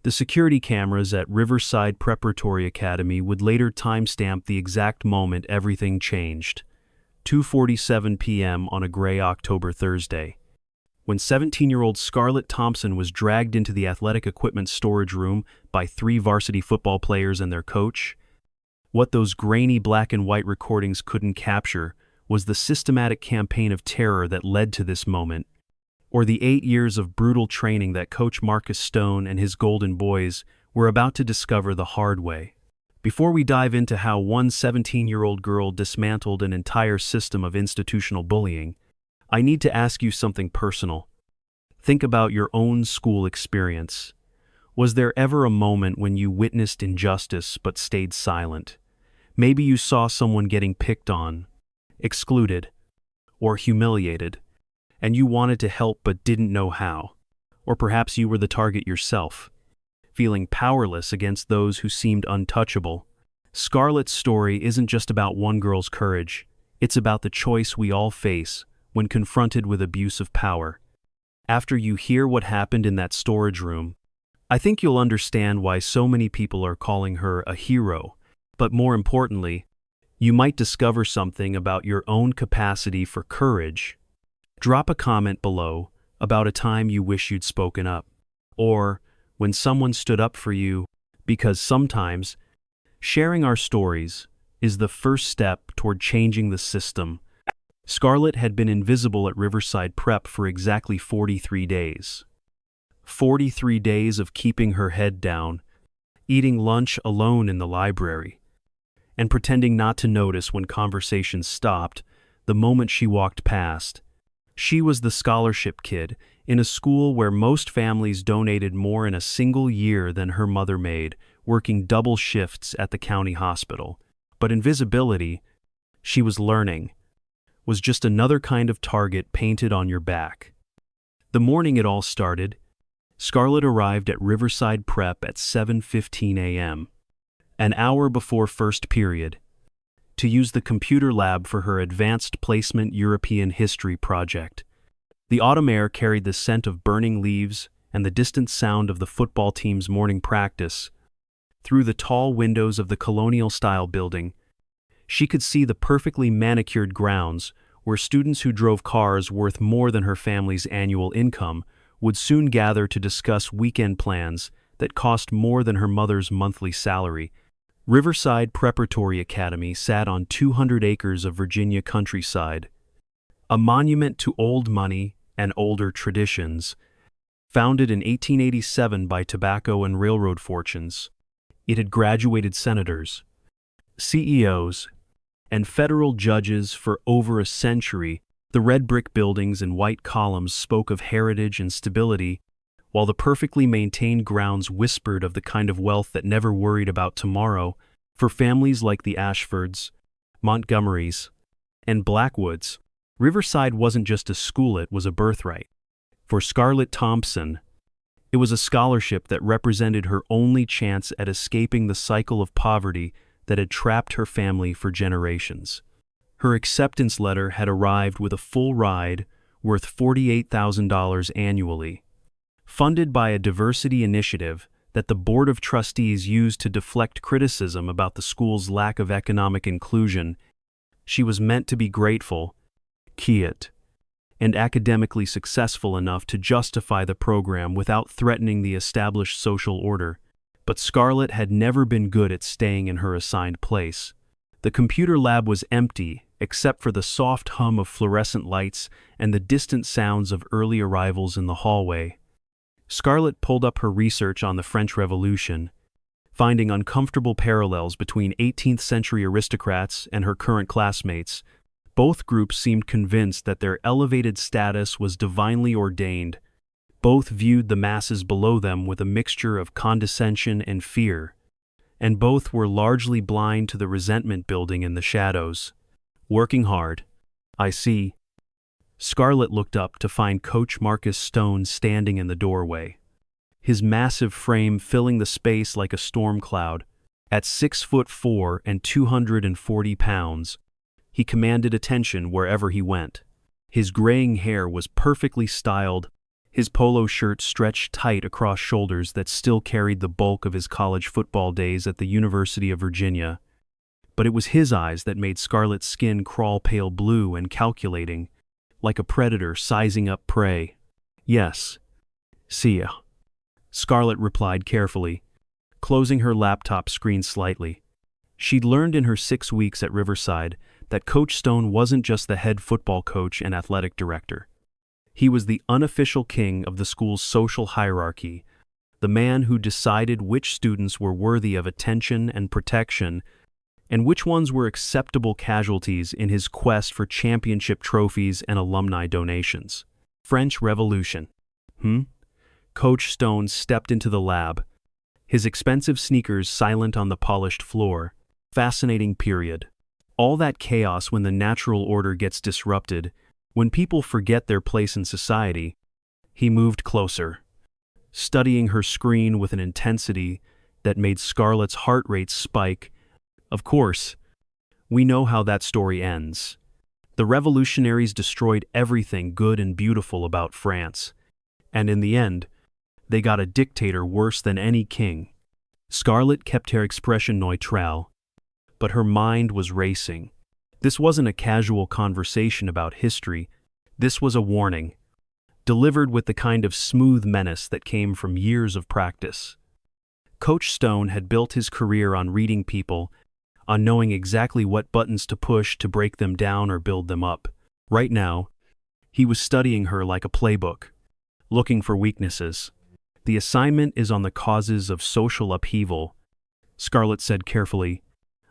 The security cameras at Riverside Preparatory Academy would later timestamp the exact moment everything changed. 2:47 p.m. on a gray October Thursday, when 17-year-old Scarlett Thompson was dragged into the athletic equipment storage room by 3 varsity football players and their coach. What those grainy black and white recordings couldn't capture was the systematic campaign of terror that led to this moment, or the 8 years of brutal training that Coach Marcus Stone and his Golden Boys were about to discover the hard way. Before we dive into how one 17-year-old girl dismantled an entire system of institutional bullying, I need to ask you something personal. Think about your own school experience. Was there ever a moment when you witnessed injustice but stayed silent? Maybe you saw someone getting picked on, excluded, or humiliated, and you wanted to help but didn't know how. Or perhaps you were the target yourself, feeling powerless against those who seemed untouchable. Scarlett's story isn't just about one girl's courage, it's about the choice we all face when confronted with abuse of power. After you hear what happened in that storage room, I think you'll understand why so many people are calling her a hero. But more importantly, you might discover something about your own capacity for courage. Drop a comment below about a time you wish you'd spoken up, or when someone stood up for you, because sometimes sharing our stories is the first step toward changing the system. Scarlett had been invisible at Riverside Prep for exactly 43 days. 43 days of keeping her head down, eating lunch alone in the library, and pretending not to notice when conversations stopped the moment she walked past. She was the scholarship kid in a school where most families donated more in a single year than her mother made, working double shifts at the county hospital. But invisibility, she was learning, was just another kind of target painted on your back. The morning it all started, Scarlett arrived at Riverside Prep at 7:15 a.m., an hour before first period, to use the computer lab for her Advanced Placement European History project. The autumn air carried the scent of burning leaves and the distant sound of the football team's morning practice. Through the tall windows of the colonial-style building, she could see the perfectly manicured grounds where students who drove cars worth more than her family's annual income would soon gather to discuss weekend plans that cost more than her mother's monthly salary. Riverside Preparatory Academy sat on 200 acres of Virginia countryside, a monument to old money and older traditions. Founded in 1887 by tobacco and railroad fortunes, it had graduated senators, CEOs, and federal judges for over a century. The red brick buildings and white columns spoke of heritage and stability, while the perfectly maintained grounds whispered of the kind of wealth that never worried about tomorrow. For families like the Ashfords, Montgomerys, and Blackwoods, Riverside wasn't just a school, it was a birthright. For Scarlett Thompson, it was a scholarship that represented her only chance at escaping the cycle of poverty that had trapped her family for generations. Her acceptance letter had arrived with a full ride worth $48,000 annually, funded by a diversity initiative that the Board of Trustees used to deflect criticism about the school's lack of economic inclusion. She was meant to be grateful, quiet, and academically successful enough to justify the program without threatening the established social order. But Scarlett had never been good at staying in her assigned place. The computer lab was empty, except for the soft hum of fluorescent lights and the distant sounds of early arrivals in the hallway. Scarlett pulled up her research on the French Revolution, finding uncomfortable parallels between 18th century aristocrats and her current classmates. Both groups seemed convinced that their elevated status was divinely ordained. Both viewed the masses below them with a mixture of condescension and fear, and both were largely blind to the resentment building in the shadows. Working hard, I see. Scarlett looked up to find Coach Marcus Stone standing in the doorway, his massive frame filling the space like a storm cloud. At 6'4" and 240 pounds, he commanded attention wherever he went. His graying hair was perfectly styled, His polo shirt stretched tight across shoulders that still carried the bulk of his college football days at the University of Virginia. But it was his eyes that made Scarlett's skin crawl pale blue and calculating, like a predator sizing up prey. "Yes. See ya," Scarlett replied carefully, closing her laptop screen slightly. She'd learned in her 6 weeks at Riverside that Coach Stone wasn't just the head football coach and athletic director. He was the unofficial king of the school's social hierarchy, the man who decided which students were worthy of attention and protection, and which ones were acceptable casualties in his quest for championship trophies and alumni donations. French Revolution. Coach Stone stepped into the lab, his expensive sneakers silent on the polished floor. Fascinating period. All that chaos when the natural order gets disrupted, when people forget their place in society. He moved closer, studying her screen with an intensity that made Scarlett's heart rate spike. Of course, we know how that story ends. The revolutionaries destroyed everything good and beautiful about France, and in the end, they got a dictator worse than any king. Scarlett kept her expression neutral, but her mind was racing. This wasn't a casual conversation about history. This was a warning, delivered with the kind of smooth menace that came from years of practice. Coach Stone had built his career on reading people, on knowing exactly what buttons to push to break them down or build them up. Right now, he was studying her like a playbook, looking for weaknesses. "The assignment is on the causes of social upheaval," Scarlett said carefully.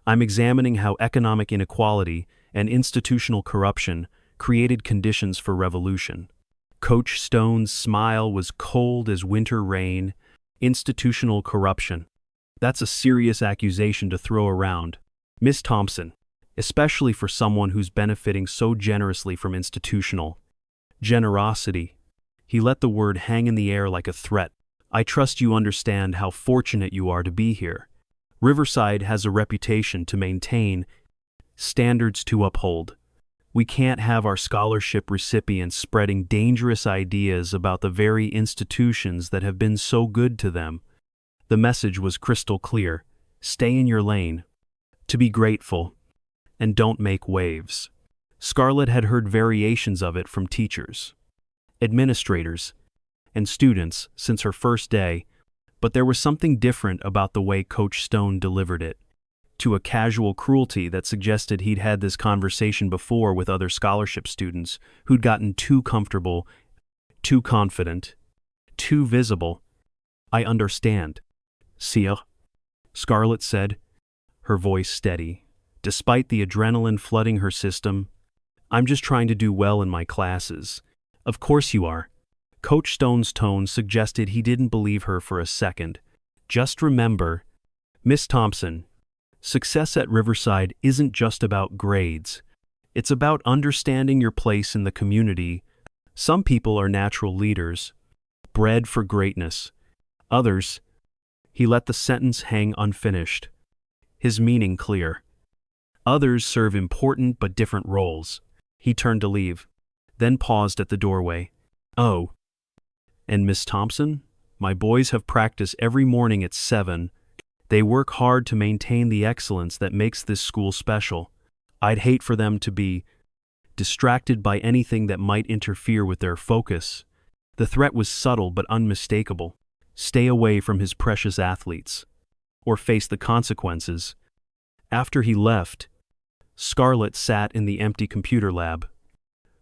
"I'm examining how economic inequality and institutional corruption created conditions for revolution." Coach Stone's smile was cold as winter rain. Institutional corruption. That's a serious accusation to throw around, Miss Thompson, especially for someone who's benefiting so generously from institutional generosity. He let the word hang in the air like a threat. "I trust you understand how fortunate you are to be here. Riverside has a reputation to maintain, standards to uphold. We can't have our scholarship recipients spreading dangerous ideas about the very institutions that have been so good to them." The message was crystal clear. Stay in your lane. To be grateful. And don't make waves. Scarlett had heard variations of it from teachers, administrators, and students since her first day, but there was something different about the way Coach Stone delivered it. To a casual cruelty that suggested he'd had this conversation before with other scholarship students who'd gotten too comfortable, too confident, too visible. "I understand, Sia," Scarlett said, her voice steady. Despite the adrenaline flooding her system, "I'm just trying to do well in my classes." "Of course you are." Coach Stone's tone suggested he didn't believe her for a second. "Just remember, Miss Thompson, success at Riverside isn't just about grades. It's about understanding your place in the community. Some people are natural leaders, bred for greatness. Others," he let the sentence hang unfinished, his meaning clear. "Others serve important but different roles." He turned to leave, then paused at the doorway. "Oh, and Miss Thompson, my boys have practice every morning at 7. They work hard to maintain the excellence that makes this school special. I'd hate for them to be distracted by anything that might interfere with their focus." The threat was subtle but unmistakable. Stay away from his precious athletes, or face the consequences. After he left, Scarlett sat in the empty computer lab,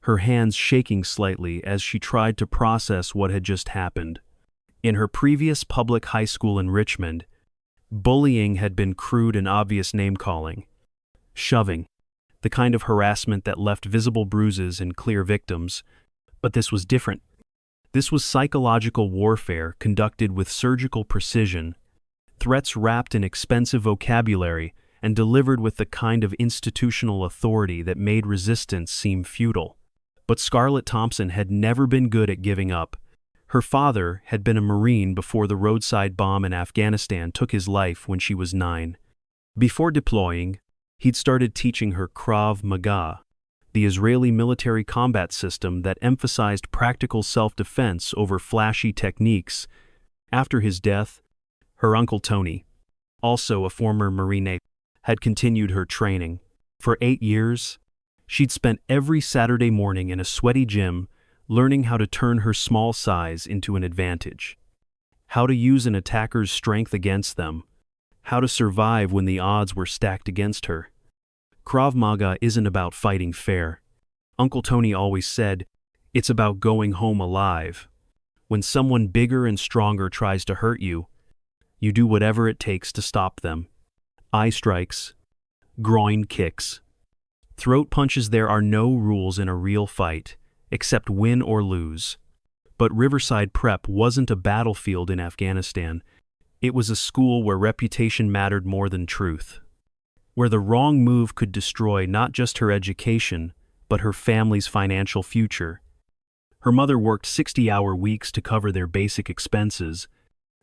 her hands shaking slightly as she tried to process what had just happened. In her previous public high school in Richmond, bullying had been crude and obvious name-calling, shoving, the kind of harassment that left visible bruises and clear victims. But this was different. This was psychological warfare conducted with surgical precision, threats wrapped in expensive vocabulary and delivered with the kind of institutional authority that made resistance seem futile. But Scarlett Thompson had never been good at giving up. Her father had been a Marine before the roadside bomb in Afghanistan took his life when she was 9. Before deploying, he'd started teaching her Krav Maga, the Israeli military combat system that emphasized practical self-defense over flashy techniques. After his death, her uncle Tony, also a former Marine, had continued her training. For 8 years, she'd spent every Saturday morning in a sweaty gym learning how to turn her small size into an advantage, how to use an attacker's strength against them, how to survive when the odds were stacked against her. Krav Maga isn't about fighting fair. Uncle Tony always said, it's about going home alive. When someone bigger and stronger tries to hurt you, you do whatever it takes to stop them. Eye strikes, groin kicks, throat punches. There are no rules in a real fight, except win or lose. But Riverside Prep wasn't a battlefield in Afghanistan. It was a school where reputation mattered more than truth, where the wrong move could destroy not just her education, but her family's financial future. Her mother worked 60-hour weeks to cover their basic expenses,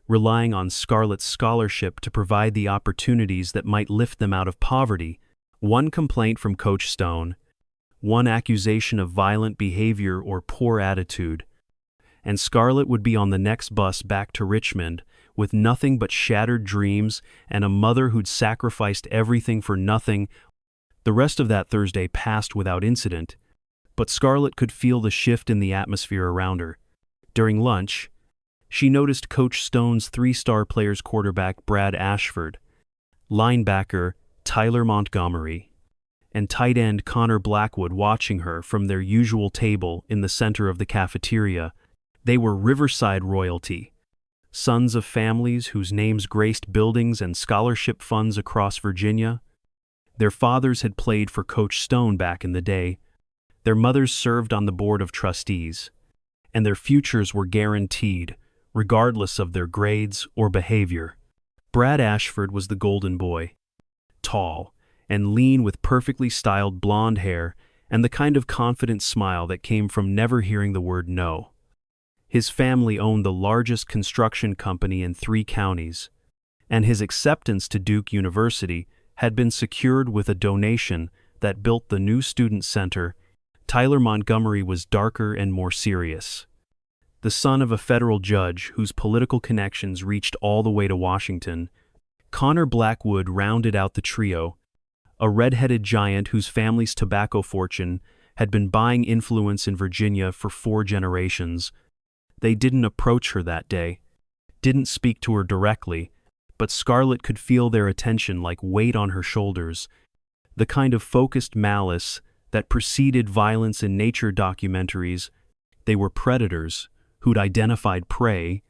relying on Scarlett's scholarship to provide the opportunities that might lift them out of poverty. One complaint from Coach Stone, one accusation of violent behavior or poor attitude, and Scarlett would be on the next bus back to Richmond with nothing but shattered dreams and a mother who'd sacrificed everything for nothing. The rest of that Thursday passed without incident, but Scarlett could feel the shift in the atmosphere around her. During lunch, she noticed Coach Stone's 3-star players quarterback Brad Ashford, linebacker Tyler Montgomery, and tight end Connor Blackwood watching her from their usual table in the center of the cafeteria. They were Riverside royalty, sons of families whose names graced buildings and scholarship funds across Virginia. Their fathers had played for Coach Stone back in the day. Their mothers served on the board of trustees, and their futures were guaranteed, regardless of their grades or behavior. Brad Ashford was the golden boy, tall and lean with perfectly styled blonde hair and the kind of confident smile that came from never hearing the word no. His family owned the largest construction company in 3 counties, and his acceptance to Duke University had been secured with a donation that built the new student center. Tyler Montgomery was darker and more serious. The son of a federal judge whose political connections reached all the way to Washington, Connor Blackwood rounded out the trio, a red-headed giant whose family's tobacco fortune had been buying influence in Virginia for 4 generations. They didn't approach her that day, didn't speak to her directly, but Scarlett could feel their attention like weight on her shoulders, the kind of focused malice that preceded violence in nature documentaries. They were predators who'd identified prey,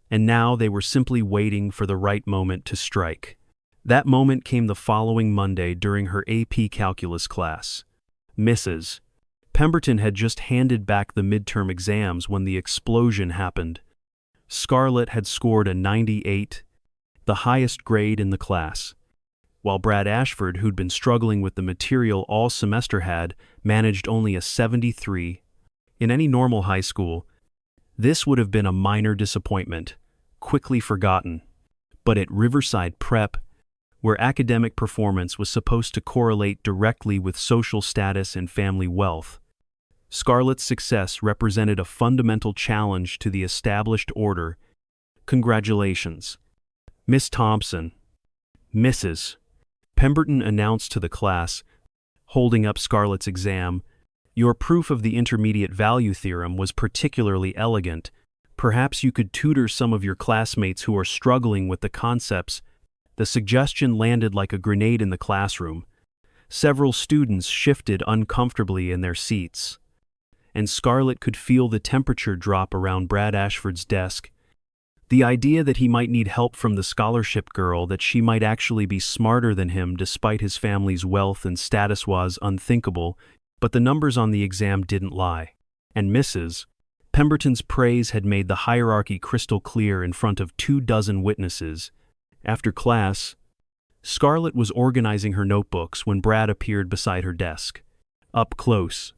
and now they were simply waiting for the right moment to strike. That moment came the following Monday during her AP Calculus class. Mrs. Pemberton had just handed back the midterm exams when the explosion happened. Scarlett had scored a 98, the highest grade in the class, while Brad Ashford, who'd been struggling with the material all semester, had managed only a 73. In any normal high school, this would have been a minor disappointment, quickly forgotten. But at Riverside Prep, where academic performance was supposed to correlate directly with social status and family wealth, Scarlett's success represented a fundamental challenge to the established order. Congratulations, Miss Thompson. Mrs. Pemberton announced to the class, holding up Scarlett's exam. Your proof of the intermediate value theorem was particularly elegant. Perhaps you could tutor some of your classmates who are struggling with the concepts. The suggestion landed like a grenade in the classroom. Several students shifted uncomfortably in their seats, and Scarlett could feel the temperature drop around Brad Ashford's desk. The idea that he might need help from the scholarship girl, that she might actually be smarter than him despite his family's wealth and status, was unthinkable, but the numbers on the exam didn't lie. And Mrs. Pemberton's praise had made the hierarchy crystal clear in front of 24 witnesses. After class, Scarlett was organizing her notebooks when Brad appeared beside her desk. Up close,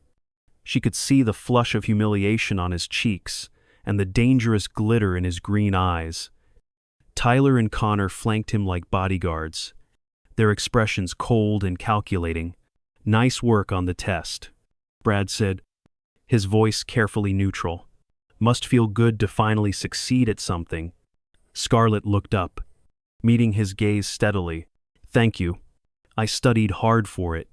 she could see the flush of humiliation on his cheeks and the dangerous glitter in his green eyes. Tyler and Connor flanked him like bodyguards, their expressions cold and calculating. Nice work on the test. Brad said, his voice carefully neutral. Must feel good to finally succeed at something. Scarlett looked up, meeting his gaze steadily. Thank you. I studied hard for it.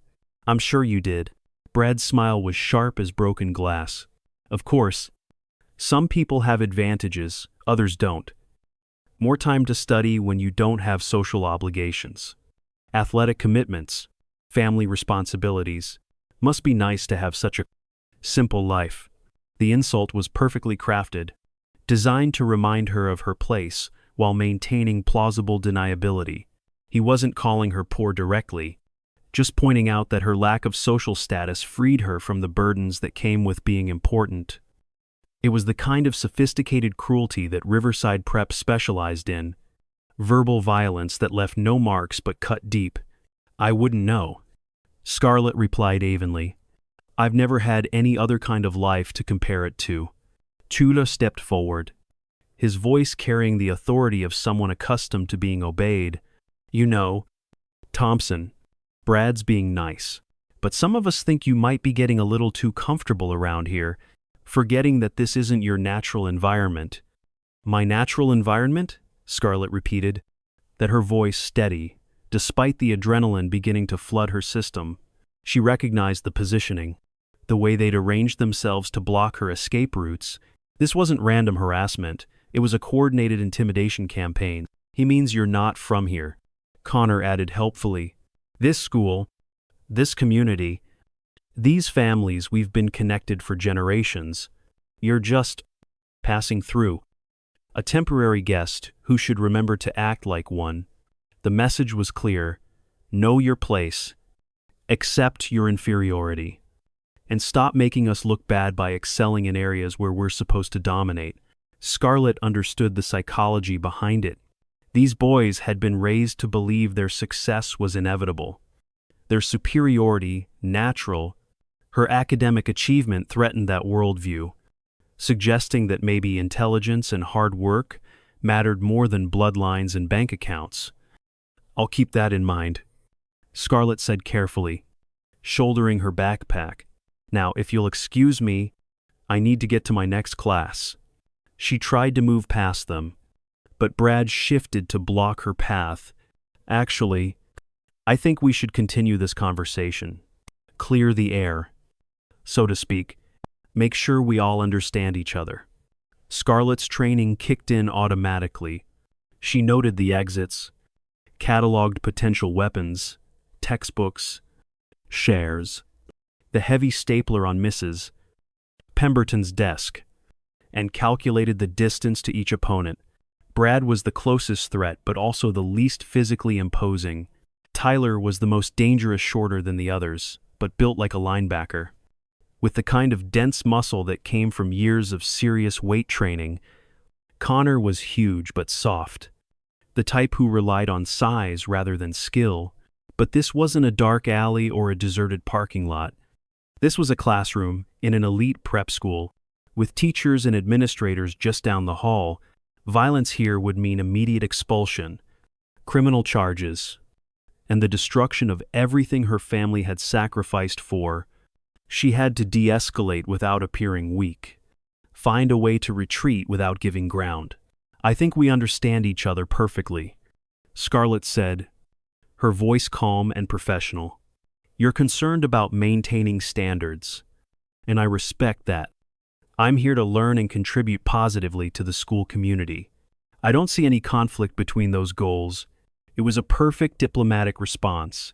I'm sure you did. Brad's smile was sharp as broken glass. Of course, some people have advantages, others don't. More time to study when you don't have social obligations. Athletic commitments, family responsibilities. Must be nice to have such a simple life. The insult was perfectly crafted, designed to remind her of her place while maintaining plausible deniability. He wasn't calling her poor directly, just pointing out that her lack of social status freed her from the burdens that came with being important. It was the kind of sophisticated cruelty that Riverside Prep specialized in, verbal violence that left no marks but cut deep. I wouldn't know. Scarlett replied evenly. I've never had any other kind of life to compare it to. Chula stepped forward, his voice carrying the authority of someone accustomed to being obeyed. You know, Thompson, Brad's being nice, but some of us think you might be getting a little too comfortable around here, forgetting that this isn't your natural environment. My natural environment? Scarlett repeated, that her voice steady, despite the adrenaline beginning to flood her system. She recognized the positioning, the way they'd arranged themselves to block her escape routes. This wasn't random harassment, it was a coordinated intimidation campaign. He means you're not from here, Connor added helpfully. This school, this community, these families, we've been connected for generations. You're just passing through. A temporary guest who should remember to act like one. The message was clear. Know your place. Accept your inferiority. And stop making us look bad by excelling in areas where we're supposed to dominate. Scarlett understood the psychology behind it. These boys had been raised to believe their success was inevitable. Their superiority, natural. Her academic achievement threatened that worldview, suggesting that maybe intelligence and hard work mattered more than bloodlines and bank accounts. I'll keep that in mind, Scarlett said carefully, shouldering her backpack. Now, if you'll excuse me, I need to get to my next class. She tried to move past them, but Brad shifted to block her path. Actually, I think we should continue this conversation. Clear the air, so to speak. Make sure we all understand each other. Scarlett's training kicked in automatically. She noted the exits, cataloged potential weapons, textbooks, shares, the heavy stapler on Mrs. Pemberton's desk, and calculated the distance to each opponent. Brad was the closest threat, but also the least physically imposing. Tyler was the most dangerous, shorter than the others, but built like a linebacker. With the kind of dense muscle that came from years of serious weight training, Connor was huge but soft, the type who relied on size rather than skill. But this wasn't a dark alley or a deserted parking lot. This was a classroom in an elite prep school, with teachers and administrators just down the hall. Violence here would mean immediate expulsion, criminal charges, and the destruction of everything her family had sacrificed for. She had to de-escalate without appearing weak, find a way to retreat without giving ground. I think we understand each other perfectly, Scarlett said, her voice calm and professional. You're concerned about maintaining standards, and I respect that. I'm here to learn and contribute positively to the school community. I don't see any conflict between those goals. It was a perfect diplomatic response,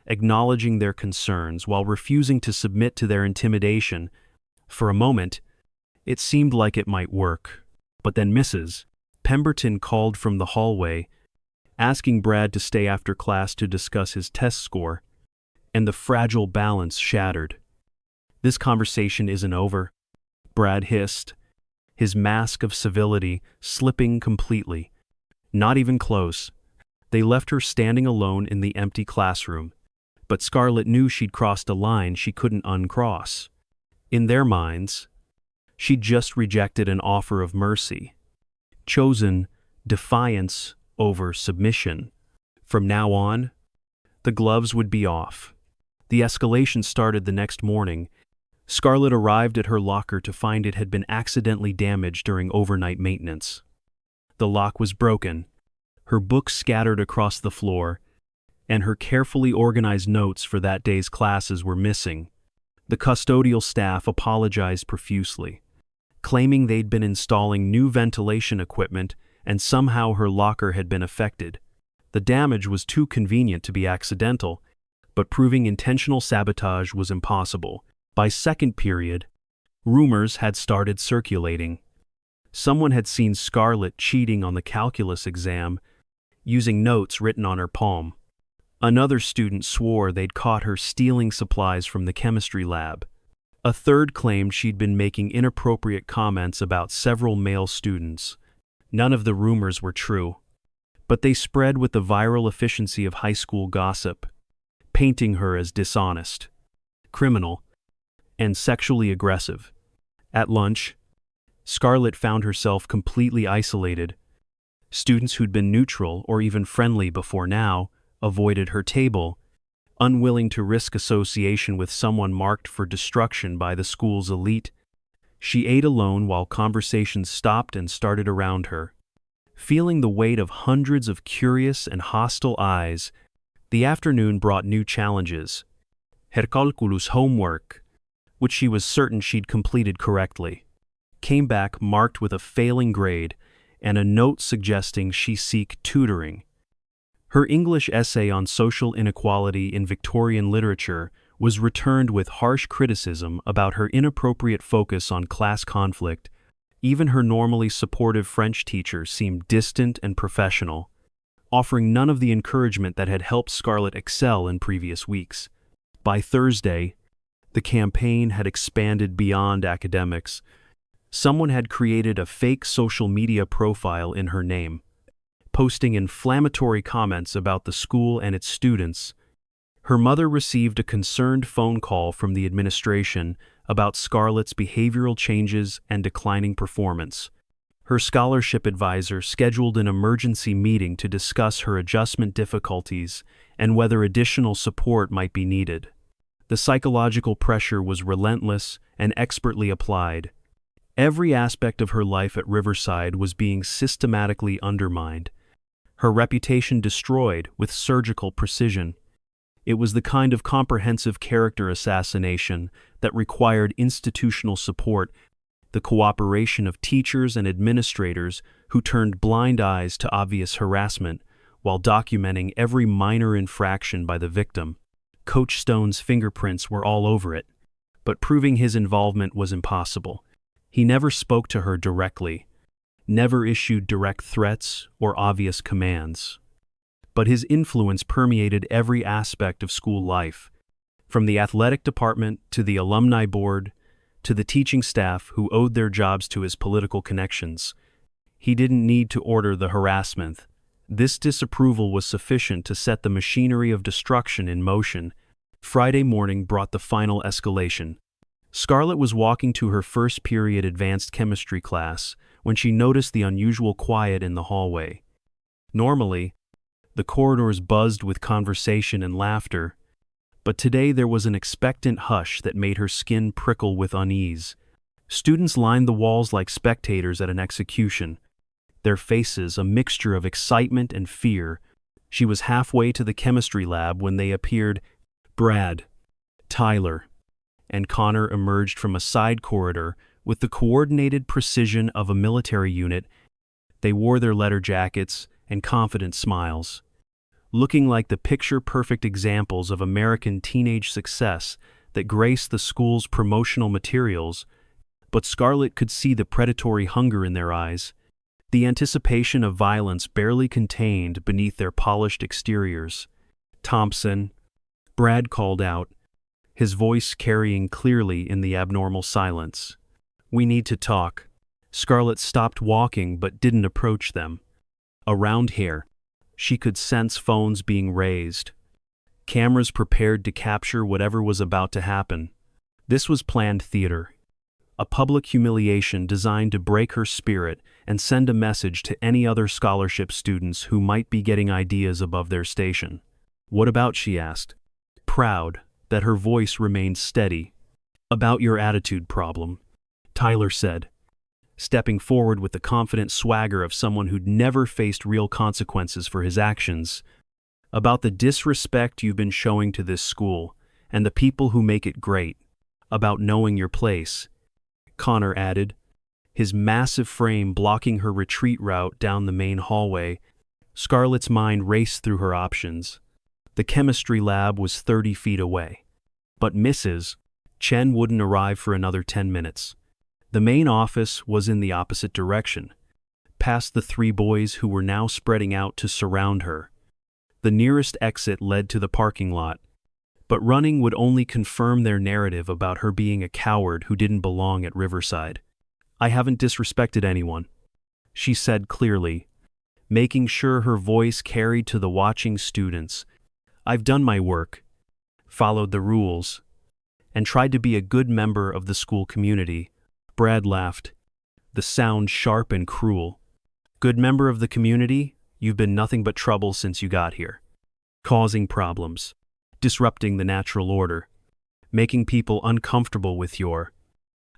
acknowledging their concerns while refusing to submit to their intimidation. For a moment, it seemed like it might work. But then Mrs. Pemberton called from the hallway, asking Brad to stay after class to discuss his test score, and the fragile balance shattered. This conversation isn't over, Brad hissed, his mask of civility slipping completely. Not even close. They left her standing alone in the empty classroom, but Scarlett knew she'd crossed a line she couldn't uncross. In their minds, she'd just rejected an offer of mercy, chosen defiance over submission. From now on, the gloves would be off. The escalation started the next morning, Scarlett arrived at her locker to find it had been accidentally damaged during overnight maintenance. The lock was broken, her books scattered across the floor, and her carefully organized notes for that day's classes were missing. The custodial staff apologized profusely, claiming they'd been installing new ventilation equipment and somehow her locker had been affected. The damage was too convenient to be accidental, but proving intentional sabotage was impossible. By second period, rumors had started circulating. Someone had seen Scarlett cheating on the calculus exam, using notes written on her palm. Another student swore they'd caught her stealing supplies from the chemistry lab. A third claimed she'd been making inappropriate comments about several male students. None of the rumors were true, but they spread with the viral efficiency of high school gossip, painting her as dishonest, criminal, and sexually aggressive. At lunch, Scarlett found herself completely isolated. Students who'd been neutral or even friendly before now avoided her table, unwilling to risk association with someone marked for destruction by the school's elite. She ate alone while conversations stopped and started around her. Feeling the weight of hundreds of curious and hostile eyes, the afternoon brought new challenges. Her calculus homework, which she was certain she'd completed correctly, came back marked with a failing grade and a note suggesting she seek tutoring. Her English essay on social inequality in Victorian literature was returned with harsh criticism about her inappropriate focus on class conflict. Even her normally supportive French teacher seemed distant and professional, offering none of the encouragement that had helped Scarlett excel in previous weeks. By Thursday, the campaign had expanded beyond academics. Someone had created a fake social media profile in her name, posting inflammatory comments about the school and its students. Her mother received a concerned phone call from the administration about Scarlett's behavioral changes and declining performance. Her scholarship advisor scheduled an emergency meeting to discuss her adjustment difficulties and whether additional support might be needed. The psychological pressure was relentless and expertly applied. Every aspect of her life at Riverside was being systematically undermined, her reputation destroyed with surgical precision. It was the kind of comprehensive character assassination that required institutional support, the cooperation of teachers and administrators who turned blind eyes to obvious harassment while documenting every minor infraction by the victim. Coach Stone's fingerprints were all over it, but proving his involvement was impossible. He never spoke to her directly, never issued direct threats or obvious commands. But his influence permeated every aspect of school life, from the athletic department to the alumni board to the teaching staff who owed their jobs to his political connections. He didn't need to order the harassment. This disapproval was sufficient to set the machinery of destruction in motion. Friday morning brought the final escalation. Scarlett was walking to her first period advanced chemistry class when she noticed the unusual quiet in the hallway. Normally, the corridors buzzed with conversation and laughter, but today there was an expectant hush that made her skin prickle with unease. Students lined the walls like spectators at an execution, their faces a mixture of excitement and fear. She was halfway to the chemistry lab when they appeared. Brad, Tyler, and Connor emerged from a side corridor with the coordinated precision of a military unit. They wore their leather jackets and confident smiles, looking like the picture-perfect examples of American teenage success that graced the school's promotional materials. But Scarlett could see the predatory hunger in their eyes, the anticipation of violence barely contained beneath their polished exteriors. "Thompson," Brad called out, his voice carrying clearly in the abnormal silence. "We need to talk." Scarlett stopped walking but didn't approach them. Around here, she could sense phones being raised, cameras prepared to capture whatever was about to happen. This was planned theater, a public humiliation designed to break her spirit and send a message to any other scholarship students who might be getting ideas above their station. "What about?" she asked, proud that her voice remained steady. About your attitude problem, Tyler said, stepping forward with the confident swagger of someone who'd never faced real consequences for his actions. About the disrespect you've been showing to this school and the people who make it great. About knowing your place, Connor added, his massive frame blocking her retreat route down the main hallway. Scarlett's mind raced through her options. The chemistry lab was 30 feet away. But Mrs. Chen wouldn't arrive for another 10 minutes. The main office was in the opposite direction, past the three boys who were now spreading out to surround her. The nearest exit led to the parking lot, but running would only confirm their narrative about her being a coward who didn't belong at Riverside. I haven't disrespected anyone, she said clearly, making sure her voice carried to the watching students. I've done my work, followed the rules, and tried to be a good member of the school community. Brad laughed, the sound sharp and cruel. Good member of the community? You've been nothing but trouble since you got here. Causing problems, disrupting the natural order, making people uncomfortable with your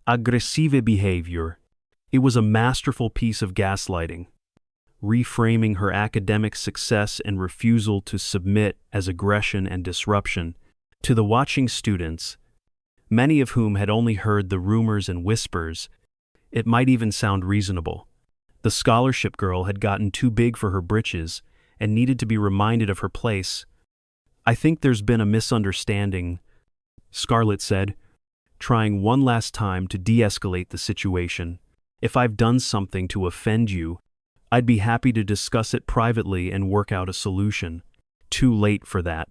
aggressive behavior. It was a masterful piece of gaslighting, reframing her academic success and refusal to submit as aggression and disruption. To the watching students, many of whom had only heard the rumors and whispers, it might even sound reasonable. The scholarship girl had gotten too big for her britches and needed to be reminded of her place. I think there's been a misunderstanding, Scarlett said, trying one last time to de-escalate the situation. If I've done something to offend you, I'd be happy to discuss it privately and work out a solution. Too late for that,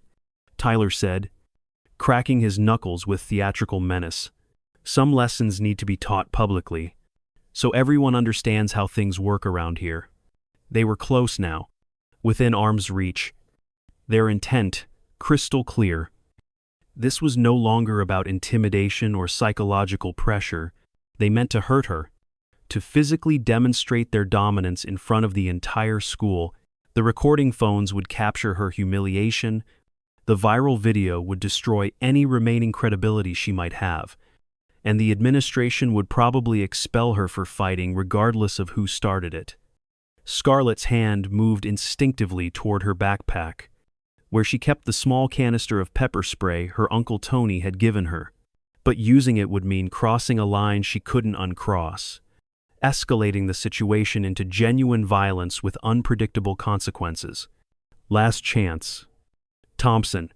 Tyler said, cracking his knuckles with theatrical menace. Some lessons need to be taught publicly, so everyone understands how things work around here. They were close now, within arm's reach, their intent crystal clear. This was no longer about intimidation or psychological pressure. They meant to hurt her, to physically demonstrate their dominance in front of the entire school. The recording phones would capture her humiliation. The viral video would destroy any remaining credibility she might have, and the administration would probably expel her for fighting regardless of who started it. Scarlett's hand moved instinctively toward her backpack, where she kept the small canister of pepper spray her Uncle Tony had given her. But using it would mean crossing a line she couldn't uncross, escalating the situation into genuine violence with unpredictable consequences. Last chance. Thompson,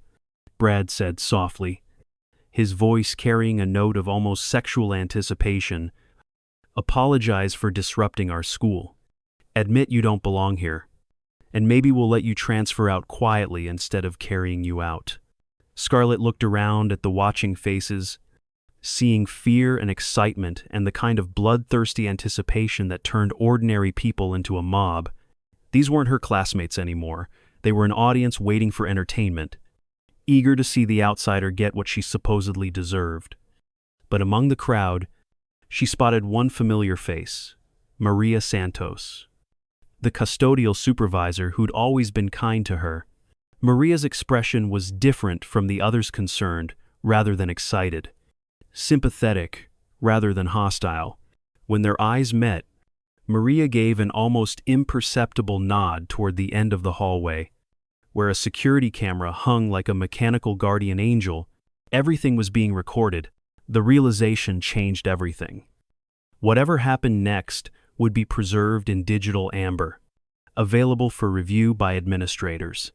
Brad said softly, his voice carrying a note of almost sexual anticipation. Apologize for disrupting our school. Admit you don't belong here, and maybe we'll let you transfer out quietly instead of carrying you out. Scarlett looked around at the watching faces, seeing fear and excitement and the kind of bloodthirsty anticipation that turned ordinary people into a mob. These weren't her classmates anymore. They were an audience waiting for entertainment, eager to see the outsider get what she supposedly deserved. But among the crowd, she spotted one familiar face, Maria Santos, the custodial supervisor who'd always been kind to her. Maria's expression was different from the others concerned, rather than excited, sympathetic rather than hostile. When their eyes met, Maria gave an almost imperceptible nod toward the end of the hallway, where a security camera hung like a mechanical guardian angel. Everything was being recorded. The realization changed everything. Whatever happened next would be preserved in digital amber, available for review by administrators,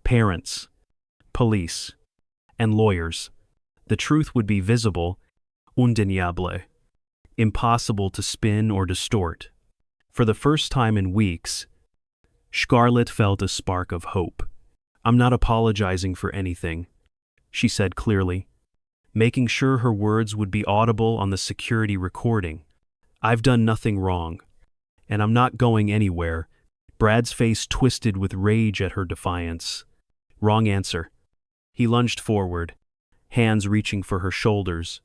parents, police, and lawyers. The truth would be visible, undeniable, impossible to spin or distort. For the first time in weeks, Scarlett felt a spark of hope. I'm not apologizing for anything, she said clearly, making sure her words would be audible on the security recording. I've done nothing wrong, and I'm not going anywhere. Brad's face twisted with rage at her defiance. Wrong answer. He lunged forward, hands reaching for her shoulders,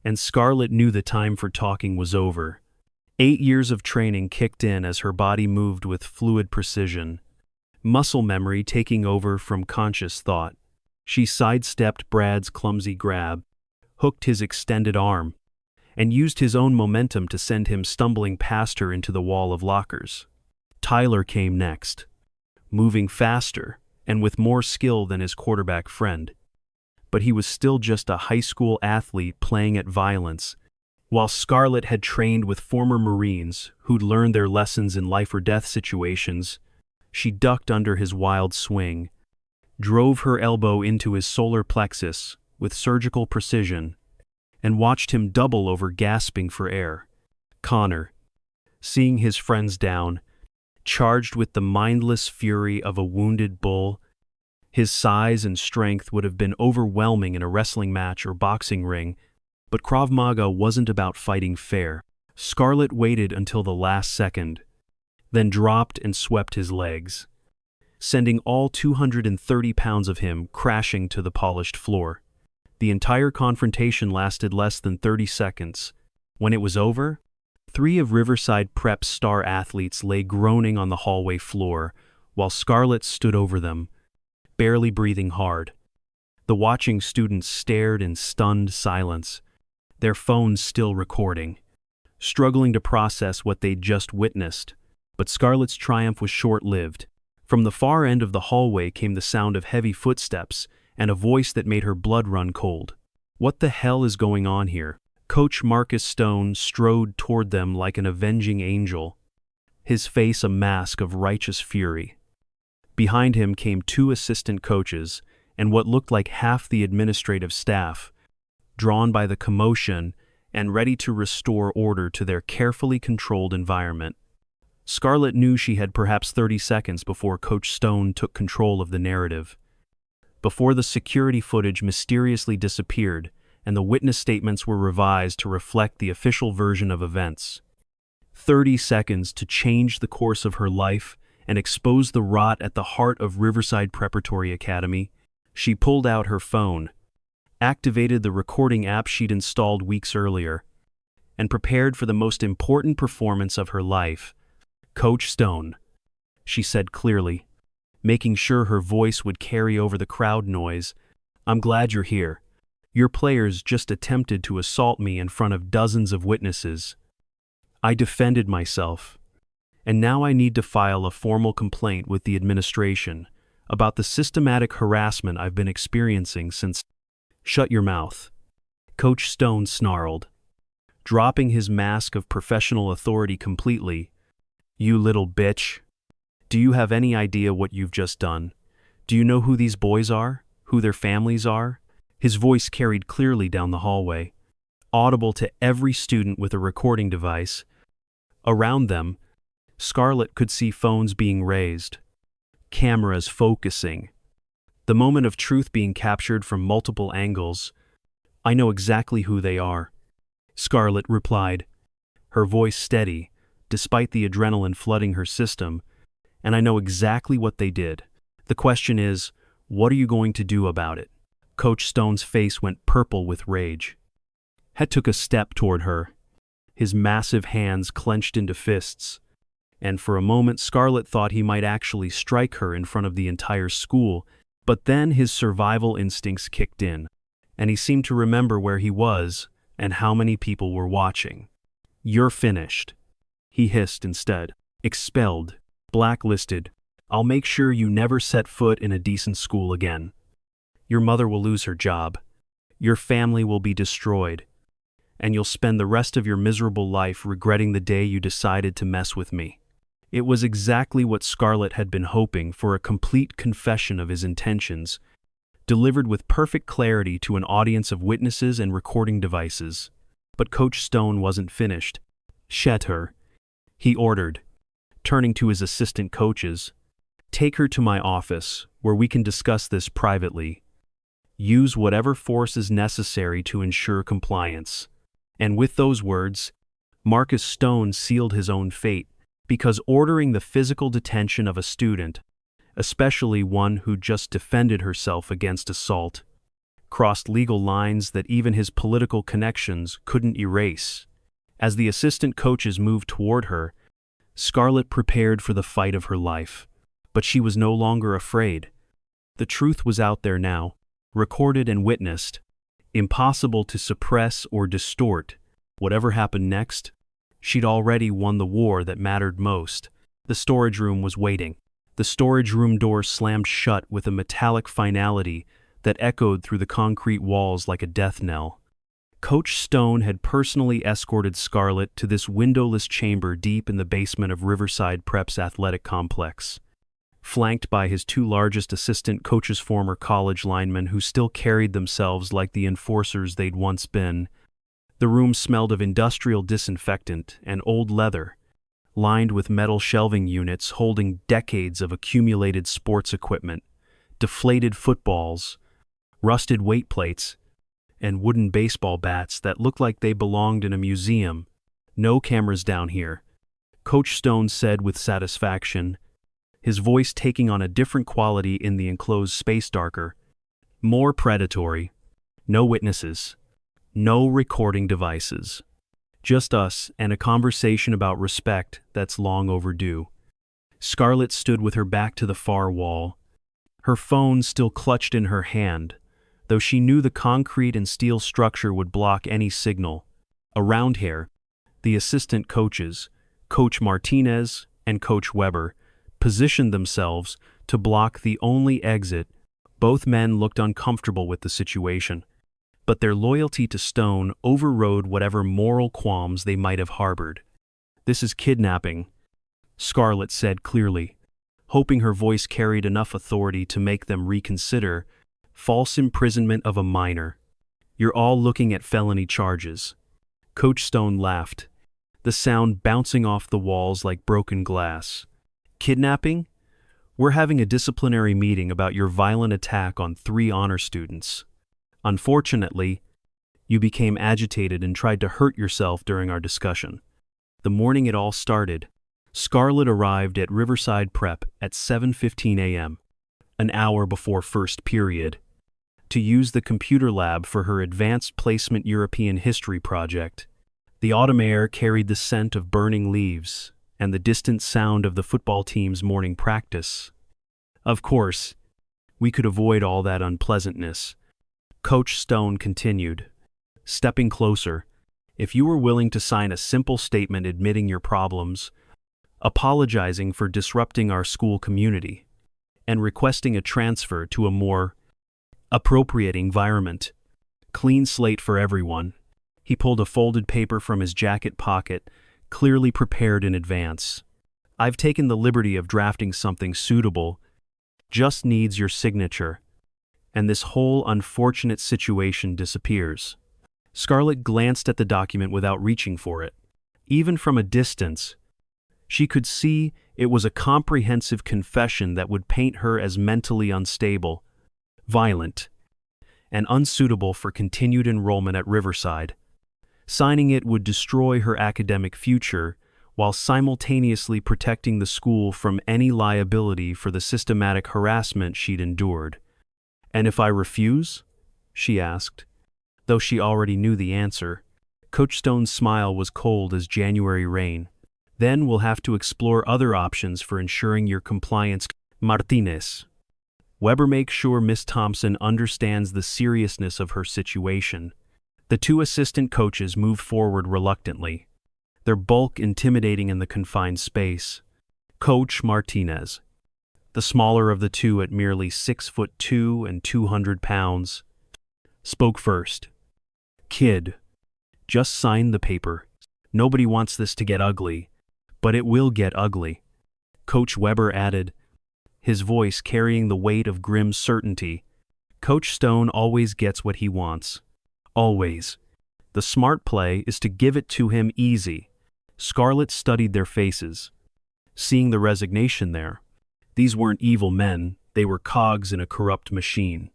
and Scarlett knew the time for talking was over. 8 years of training kicked in as her body moved with fluid precision, muscle memory taking over from conscious thought. She sidestepped Brad's clumsy grab, hooked his extended arm, and used his own momentum to send him stumbling past her into the wall of lockers. Tyler came next, moving faster and with more skill than his quarterback friend. But he was still just a high school athlete playing at violence, while Scarlett had trained with former Marines who'd learned their lessons in life-or-death situations. She ducked under his wild swing, drove her elbow into his solar plexus with surgical precision, and watched him double over, gasping for air. Connor, seeing his friends down, charged with the mindless fury of a wounded bull. His size and strength would have been overwhelming in a wrestling match or boxing ring, but Krav Maga wasn't about fighting fair. Scarlett waited until the last second, then dropped and swept his legs, sending all 230 pounds of him crashing to the polished floor. The entire confrontation lasted less than 30 seconds. When it was over, 3 of Riverside Prep's star athletes lay groaning on the hallway floor, while Scarlett stood over them, barely breathing hard. The watching students stared in stunned silence, their phones still recording, struggling to process what they'd just witnessed. But Scarlett's triumph was short-lived. From the far end of the hallway came the sound of heavy footsteps and a voice that made her blood run cold. "What the hell is going on here?" Coach Marcus Stone strode toward them like an avenging angel, his face a mask of righteous fury. Behind him came 2 assistant coaches and what looked like half the administrative staff, drawn by the commotion and ready to restore order to their carefully controlled environment. Scarlett knew she had perhaps 30 seconds before Coach Stone took control of the narrative. Before the security footage mysteriously disappeared and the witness statements were revised to reflect the official version of events. 30 seconds to change the course of her life and expose the rot at the heart of Riverside Preparatory Academy. She pulled out her phone, activated the recording app she'd installed weeks earlier, and prepared for the most important performance of her life. "Coach Stone," she said clearly, making sure her voice would carry over the crowd noise, "I'm glad you're here. Your players just attempted to assault me in front of dozens of witnesses. I defended myself, and now I need to file a formal complaint with the administration about the systematic harassment I've been experiencing since—" "Shut your mouth," Coach Stone snarled, dropping his mask of professional authority completely. "You little bitch. Do you have any idea what you've just done? Do you know who these boys are? Who their families are?" His voice carried clearly down the hallway, audible to every student with a recording device. Around them, Scarlett could see phones being raised, cameras focusing, the moment of truth being captured from multiple angles. "I know exactly who they are," Scarlett replied, her voice steady, despite the adrenaline flooding her system, "and I know exactly what they did. The question is, what are you going to do about it?" Coach Stone's face went purple with rage. Head took a step toward her, his massive hands clenched into fists, and for a moment Scarlett thought he might actually strike her in front of the entire school, but then his survival instincts kicked in, and he seemed to remember where he was and how many people were watching. "You're finished," he hissed instead. "Expelled, blacklisted. I'll make sure you never set foot in a decent school again. Your mother will lose her job. Your family will be destroyed. And you'll spend the rest of your miserable life regretting the day you decided to mess with me." It was exactly what Scarlett had been hoping for, a complete confession of his intentions, delivered with perfect clarity to an audience of witnesses and recording devices. But Coach Stone wasn't finished. "Shet her," he ordered, turning to his assistant coaches. "Take her to my office, where we can discuss this privately. Use whatever force is necessary to ensure compliance." And with those words, Marcus Stone sealed his own fate, because ordering the physical detention of a student, especially one who just defended herself against assault, crossed legal lines that even his political connections couldn't erase. As the assistant coaches moved toward her, Scarlett prepared for the fight of her life, but she was no longer afraid. The truth was out there now, recorded and witnessed. impossible to suppress or distort. Whatever happened next, she'd already won the war that mattered most. The storage room was waiting. The storage room door slammed shut with a metallic finality that echoed through the concrete walls like a death knell. Coach Stone had personally escorted Scarlett to this windowless chamber deep in the basement of Riverside Prep's athletic complex. Flanked by his two largest assistant coaches, former college linemen who still carried themselves like the enforcers they'd once been, the room smelled of industrial disinfectant and old leather, lined with metal shelving units holding decades of accumulated sports equipment, deflated footballs, rusted weight plates, and wooden baseball bats that looked like they belonged in a museum. "No cameras down here," Coach Stone said with satisfaction, his voice taking on a different quality in the enclosed space, darker, more predatory. "No witnesses, no recording devices. Just us and a conversation about respect that's long overdue." Scarlett stood with her back to the far wall, her phone still clutched in her hand, though she knew the concrete and steel structure would block any signal. Around here, the assistant coaches, Coach Martinez and Coach Weber, positioned themselves to block the only exit. Both men looked uncomfortable with the situation, but their loyalty to Stone overrode whatever moral qualms they might have harbored. "This is kidnapping," Scarlett said clearly, hoping her voice carried enough authority to make them reconsider. "False imprisonment of a minor. You're all looking at felony charges." Coach Stone laughed, the sound bouncing off the walls like broken glass. "Kidnapping? We're having a disciplinary meeting about your violent attack on 3 honor students. Unfortunately, you became agitated and tried to hurt yourself during our discussion." The morning it all started, Scarlett arrived at Riverside Prep at 7:15 a.m., an hour before first period, to use the computer lab for her advanced placement European history project. The autumn air carried the scent of burning leaves and the distant sound of the football team's morning practice. "Of course, we could avoid all that unpleasantness," Coach Stone continued, stepping closer, "if you were willing to sign a simple statement admitting your problems, apologizing for disrupting our school community, and requesting a transfer to a more appropriate environment. Clean slate for everyone." He pulled a folded paper from his jacket pocket, clearly prepared in advance. "I've taken the liberty of drafting something suitable. Just needs your signature, and this whole unfortunate situation disappears." Scarlett glanced at the document without reaching for it. Even from a distance, she could see it was a comprehensive confession that would paint her as mentally unstable, violent, and unsuitable for continued enrollment at Riverside. Signing it would destroy her academic future while simultaneously protecting the school from any liability for the systematic harassment she'd endured. "And if I refuse?" she asked, though she already knew the answer. Coach Stone's smile was cold as January rain. "Then we'll have to explore other options for ensuring your compliance." Martinez. Weber, make sure Miss Thompson understands the seriousness of her situation. The 2 assistant coaches moved forward reluctantly, their bulk intimidating in the confined space. Coach Martinez, the smaller of the 2 at merely 6'2" and 200 pounds, spoke first. "Kid, just sign the paper. Nobody wants this to get ugly, but it will get ugly," Coach Weber added, his voice carrying the weight of grim certainty. "Coach Stone always gets what he wants. Always. The smart play is to give it to him easy." Scarlett studied their faces, seeing the resignation there. These weren't evil men, they were cogs in a corrupt machine,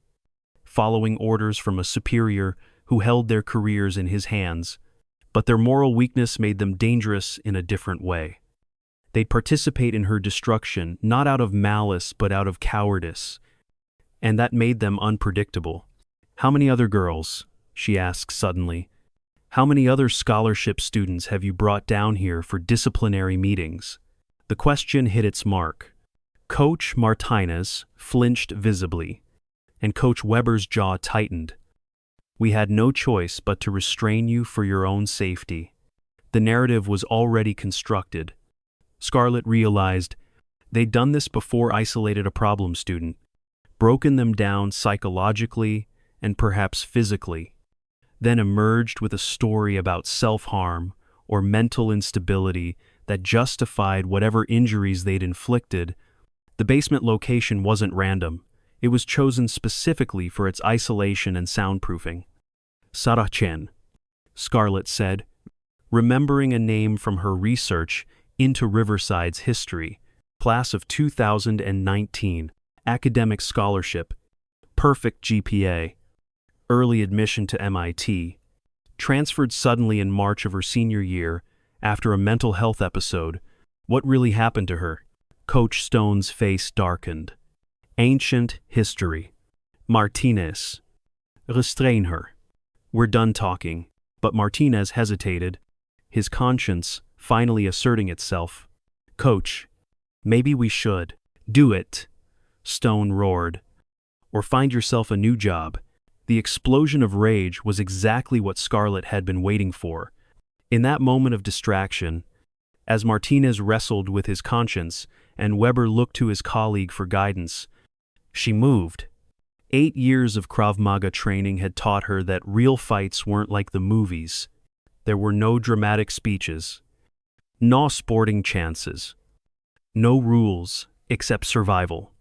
following orders from a superior who held their careers in his hands, but their moral weakness made them dangerous in a different way. They'd participate in her destruction not out of malice but out of cowardice, and that made them unpredictable. "How many other girls?" she asked suddenly. "How many other scholarship students have you brought down here for disciplinary meetings?" The question hit its mark. Coach Martinez flinched visibly, and Coach Weber's jaw tightened. We had no choice but to restrain you for your own safety. The narrative was already constructed. Scarlett realized they'd done this before, isolated a problem student, broken them down psychologically and perhaps physically, then emerged with a story about self-harm or mental instability that justified whatever injuries they'd inflicted. The basement location wasn't random. It was chosen specifically for its isolation and soundproofing. Saracen, Scarlett said, remembering a name from her research into Riverside's history. Class of 2019, academic scholarship, perfect GPA, early admission to MIT, transferred suddenly in March of her senior year after a mental health episode. What really happened to her? Coach Stone's face darkened. Ancient history. Martinez. Restrain her. We're done talking. But Martinez hesitated, his conscience finally asserting itself. Coach, maybe we should. Do it, Stone roared. Or find yourself a new job. The explosion of rage was exactly what Scarlett had been waiting for. In that moment of distraction, as Martinez wrestled with his conscience and Weber looked to his colleague for guidance, she moved. 8 years of Krav Maga training had taught her that real fights weren't like the movies. There were no dramatic speeches, no sporting chances, no rules except survival.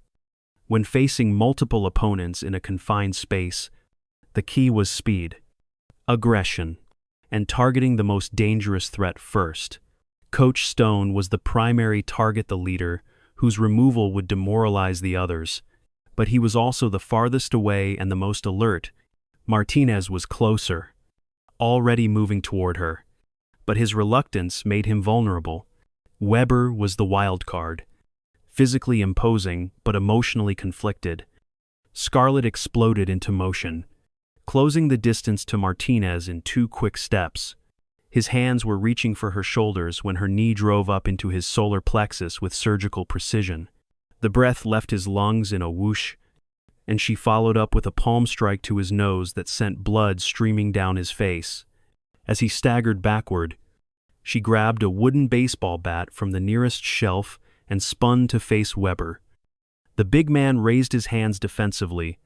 When facing multiple opponents in a confined space, the key was speed, aggression, and targeting the most dangerous threat first. Coach Stone was the primary target, the leader, whose removal would demoralize the others. But he was also the farthest away and the most alert. Martinez was closer, already moving toward her. But his reluctance made him vulnerable. Weber was the wild card, physically imposing but emotionally conflicted. Scarlett exploded into motion, closing the distance to Martinez in 2 quick steps. His hands were reaching for her shoulders when her knee drove up into his solar plexus with surgical precision. The breath left his lungs in a whoosh, and she followed up with a palm strike to his nose that sent blood streaming down his face. As he staggered backward, she grabbed a wooden baseball bat from the nearest shelf and spun to face Weber. The big man raised his hands defensively,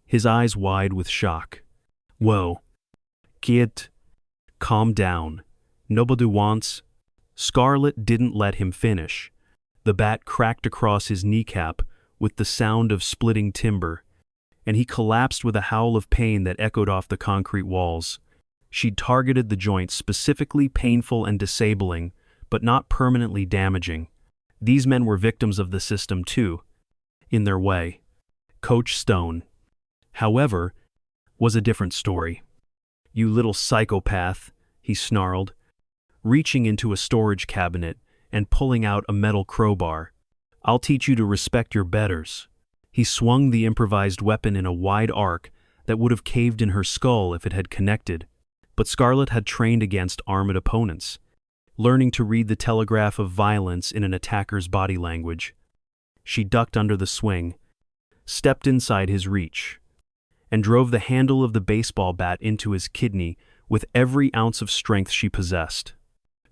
his eyes wide with shock. Whoa. Kid, calm down. Nobody wants. Scarlett didn't let him finish. The bat cracked across his kneecap with the sound of splitting timber, and he collapsed with a howl of pain that echoed off the concrete walls. She'd targeted the joint specifically painful and disabling, but not permanently damaging. These men were victims of the system too, in their way. Coach Stone, however, was a different story. You little psychopath, he snarled, reaching into a storage cabinet and pulling out a metal crowbar. I'll teach you to respect your betters. He swung the improvised weapon in a wide arc that would have caved in her skull if it had connected. But Scarlett had trained against armed opponents, learning to read the telegraph of violence in an attacker's body language. She ducked under the swing, stepped inside his reach, and drove the handle of the baseball bat into his kidney with every ounce of strength she possessed.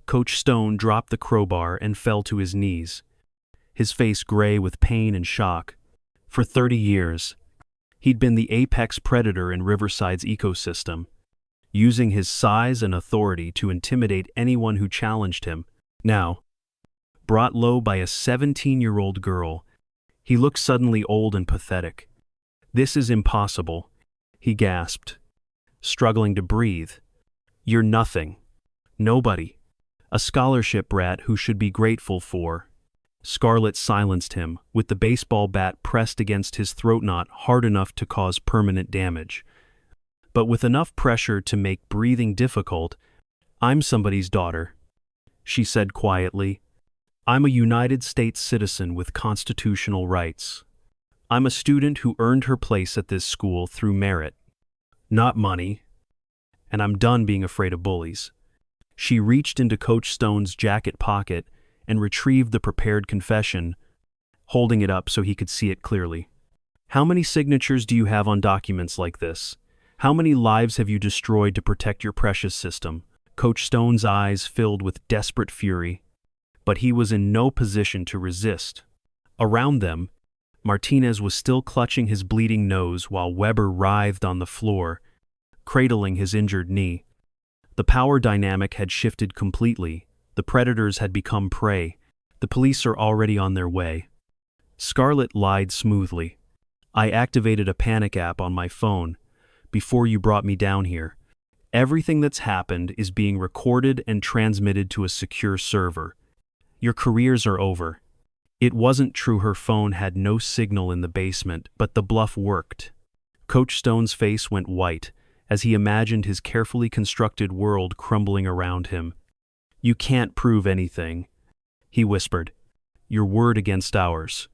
Coach Stone dropped the crowbar and fell to his knees, his face gray with pain and shock. For 30 years, he'd been the apex predator in Riverside's ecosystem, using his size and authority to intimidate anyone who challenged him. Now, brought low by a 17-year-old girl, he looked suddenly old and pathetic. This is impossible, he gasped, struggling to breathe. You're nothing. Nobody. A scholarship brat who should be grateful for. Scarlett silenced him, with the baseball bat pressed against his throat knot hard enough to cause permanent damage. But with enough pressure to make breathing difficult. I'm somebody's daughter, she said quietly. I'm a United States citizen with constitutional rights. I'm a student who earned her place at this school through merit, not money. And I'm done being afraid of bullies. She reached into Coach Stone's jacket pocket and retrieved the prepared confession, holding it up so he could see it clearly. How many signatures do you have on documents like this? How many lives have you destroyed to protect your precious system? Coach Stone's eyes filled with desperate fury, but he was in no position to resist. Around them, Martinez was still clutching his bleeding nose while Weber writhed on the floor, cradling his injured knee. The power dynamic had shifted completely. The predators had become prey. The police are already on their way. Scarlett lied smoothly. I activated a panic app on my phone before you brought me down here. Everything that's happened is being recorded and transmitted to a secure server. Your careers are over. It wasn't true her phone had no signal in the basement, but the bluff worked. Coach Stone's face went white as he imagined his carefully constructed world crumbling around him. You can't prove anything, he whispered. Your word against ours.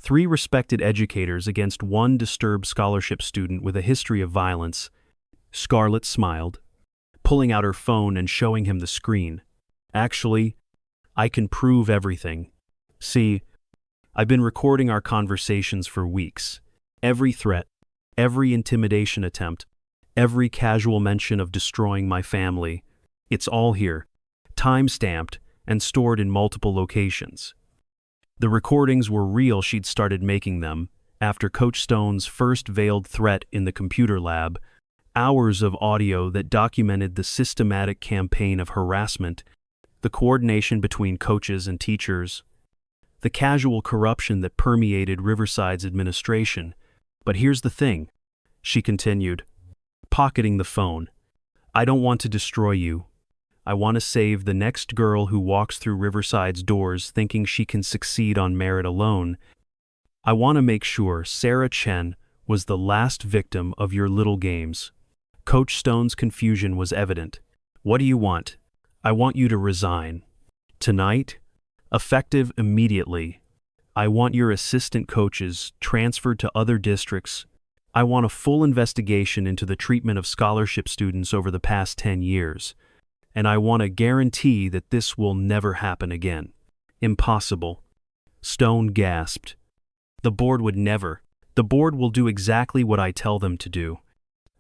3 respected educators against 1 disturbed scholarship student with a history of violence. Scarlett smiled, pulling out her phone and showing him the screen. Actually, I can prove everything. See, I've been recording our conversations for weeks. Every threat, every intimidation attempt, every casual mention of destroying my family. It's all here, time-stamped and stored in multiple locations. The recordings were real. She'd started making them after Coach Stone's first veiled threat in the computer lab. Hours of audio that documented the systematic campaign of harassment, the coordination between coaches and teachers, the casual corruption that permeated Riverside's administration. But here's the thing, she continued, pocketing the phone. I don't want to destroy you. I want to save the next girl who walks through Riverside's doors thinking she can succeed on merit alone. I want to make sure Sarah Chen was the last victim of your little games. Coach Stone's confusion was evident. What do you want? I want you to resign. Tonight? Effective immediately. I want your assistant coaches transferred to other districts. I want a full investigation into the treatment of scholarship students over the past 10 years. And I want a guarantee that this will never happen again. Impossible. Stone gasped. The board would never. The board will do exactly what I tell them to do.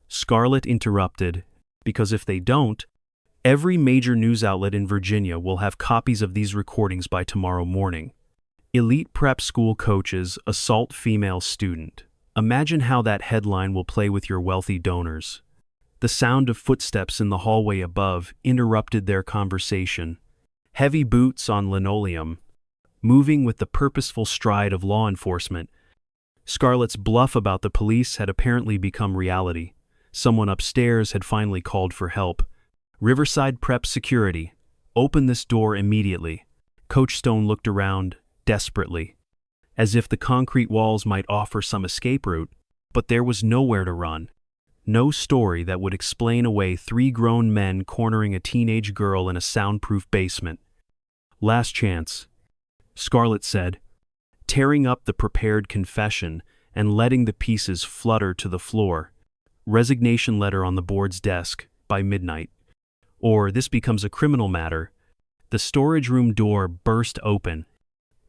Scarlett interrupted, because if they don't, every major news outlet in Virginia will have copies of these recordings by tomorrow morning. Elite prep school coaches assault female student. Imagine how that headline will play with your wealthy donors. The sound of footsteps in the hallway above interrupted their conversation. Heavy boots on linoleum, moving with the purposeful stride of law enforcement. Scarlett's bluff about the police had apparently become reality. Someone upstairs had finally called for help. Riverside Prep Security, open this door immediately. Coach Stone looked around, desperately, as if the concrete walls might offer some escape route, but there was nowhere to run. No story that would explain away 3 grown men cornering a teenage girl in a soundproof basement. Last chance, Scarlett said, tearing up the prepared confession and letting the pieces flutter to the floor. Resignation letter on the board's desk by midnight. Or this becomes a criminal matter. The storage room door burst open,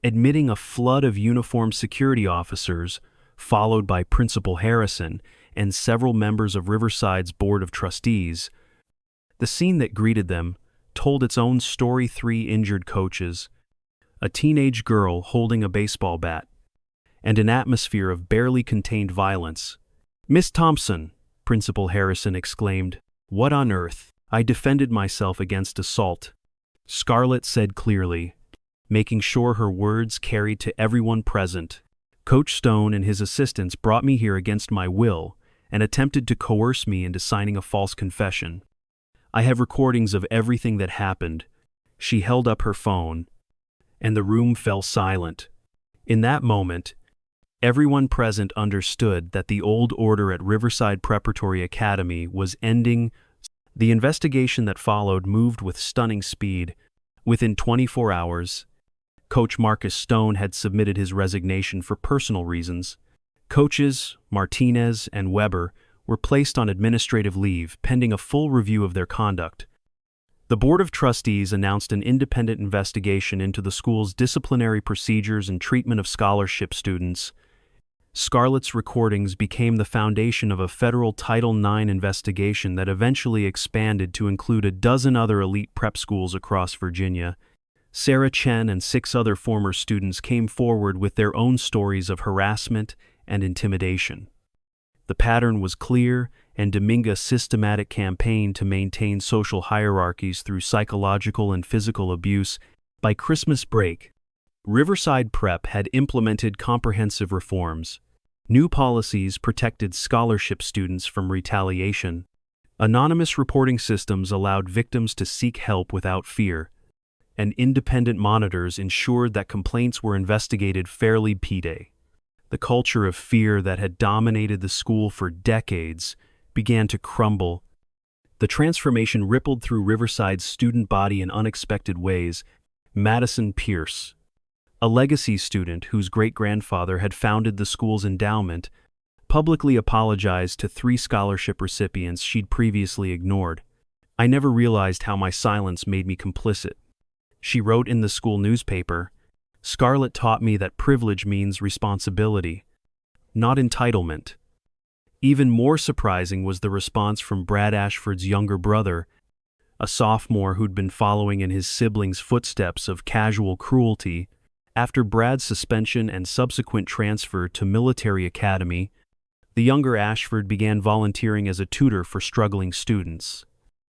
admitting a flood of uniformed security officers, followed by Principal Harrison and several members of Riverside's Board of Trustees. The scene that greeted them told its own story. 3 injured coaches, a teenage girl holding a baseball bat, and an atmosphere of barely contained violence. Miss Thompson, Principal Harrison exclaimed, what on earth? I defended myself against assault, Scarlett said clearly, making sure her words carried to everyone present. Coach Stone and his assistants brought me here against my will and attempted to coerce me into signing a false confession. I have recordings of everything that happened. She held up her phone, and the room fell silent. In that moment, everyone present understood that the old order at Riverside Preparatory Academy was ending. The investigation that followed moved with stunning speed. Within 24 hours, Coach Marcus Stone had submitted his resignation for personal reasons. Coaches Martinez and Weber were placed on administrative leave pending a full review of their conduct. The Board of Trustees announced an independent investigation into the school's disciplinary procedures and treatment of scholarship students. Scarlett's recordings became the foundation of a federal Title IX investigation that eventually expanded to include a dozen other elite prep schools across Virginia. Sarah Chen and 6 other former students came forward with their own stories of harassment and intimidation. The pattern was clear, and Dominguez's systematic campaign to maintain social hierarchies through psychological and physical abuse. By Christmas break, Riverside Prep had implemented comprehensive reforms. New policies protected scholarship students from retaliation. Anonymous reporting systems allowed victims to seek help without fear, and independent monitors ensured that complaints were investigated fairly. The culture of fear that had dominated the school for decades began to crumble. The transformation rippled through Riverside's student body in unexpected ways. Madison Pierce, a legacy student whose great-grandfather had founded the school's endowment, publicly apologized to 3 scholarship recipients she'd previously ignored. "I never realized how my silence made me complicit," she wrote in the school newspaper. "Scarlett taught me that privilege means responsibility, not entitlement." Even more surprising was the response from Brad Ashford's younger brother, a sophomore who'd been following in his siblings' footsteps of casual cruelty. After Brad's suspension and subsequent transfer to military academy, the younger Ashford began volunteering as a tutor for struggling students,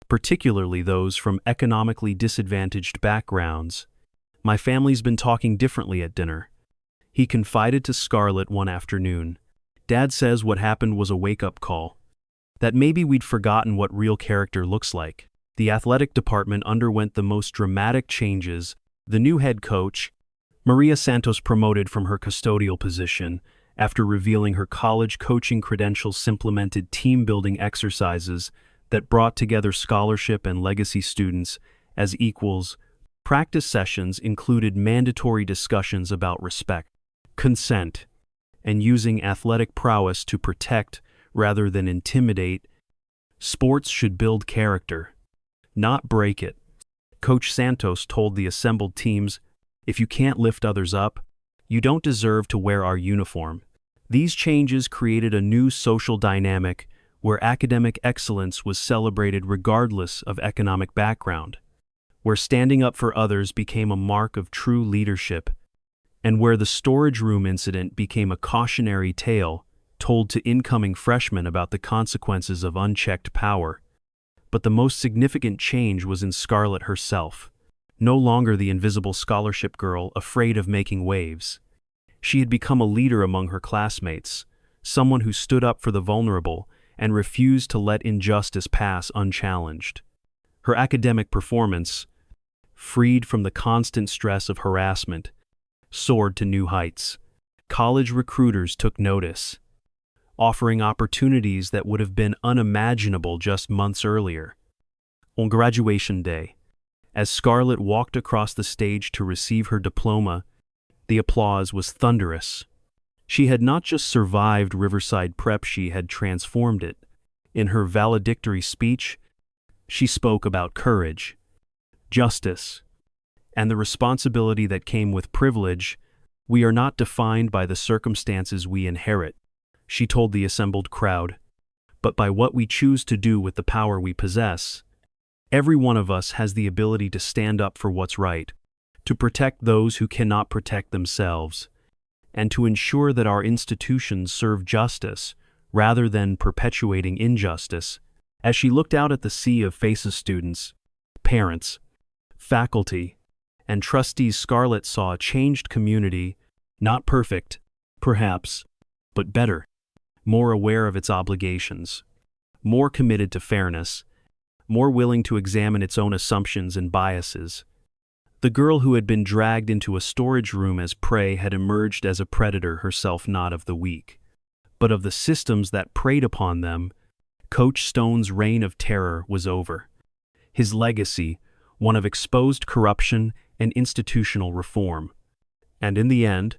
particularly those from economically disadvantaged backgrounds. "My family's been talking differently at dinner," he confided to Scarlett one afternoon. "Dad says what happened was a wake-up call, that maybe we'd forgotten what real character looks like." The athletic department underwent the most dramatic changes. The new head coach, Maria Santos, promoted from her custodial position after revealing her college coaching credentials, implemented team-building exercises that brought together scholarship and legacy students as equals. Practice sessions included mandatory discussions about respect, consent, and using athletic prowess to protect rather than intimidate. Sports should build character, not break it. Coach Santos told the assembled teams, "If you can't lift others up, you don't deserve to wear our uniform." These changes created a new social dynamic where academic excellence was celebrated regardless of economic background, where standing up for others became a mark of true leadership, and where the storage room incident became a cautionary tale told to incoming freshmen about the consequences of unchecked power. But the most significant change was in Scarlett herself. No longer the invisible scholarship girl afraid of making waves. She had become a leader among her classmates, someone who stood up for the vulnerable and refused to let injustice pass unchallenged. Her academic performance, freed from the constant stress of harassment, soared to new heights. College recruiters took notice, offering opportunities that would have been unimaginable just months earlier. On graduation day, as Scarlett walked across the stage to receive her diploma, the applause was thunderous. She had not just survived Riverside Prep, she had transformed it. In her valedictory speech, she spoke about courage, justice, and the responsibility that came with privilege. "We are not defined by the circumstances we inherit," she told the assembled crowd, "but by what we choose to do with the power we possess. Every one of us has the ability to stand up for what's right, to protect those who cannot protect themselves, and to ensure that our institutions serve justice rather than perpetuating injustice." As she looked out at the sea of faces, students, parents, faculty, and trustees, Scarlett saw a changed community, not perfect, perhaps, but better, more aware of its obligations, more committed to fairness, more willing to examine its own assumptions and biases. The girl who had been dragged into a storage room as prey had emerged as a predator herself, not of the weak, but of the systems that preyed upon them. Coach Stone's reign of terror was over. His legacy, one of exposed corruption and institutional reform. And in the end,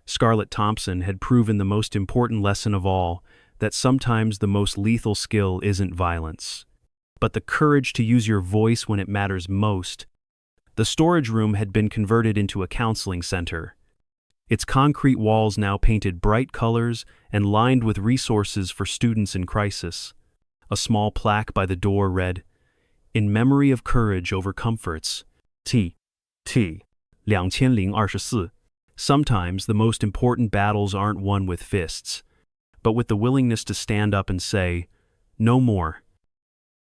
Scarlett Thompson had proven the most important lesson of all, that sometimes the most lethal skill isn't violence, but the courage to use your voice when it matters most. The storage room had been converted into a counseling center, its concrete walls now painted bright colors and lined with resources for students in crisis. A small plaque by the door read, "In memory of courage over comforts, T. 2024. Sometimes the most important battles aren't won with fists, but with the willingness to stand up and say, no more.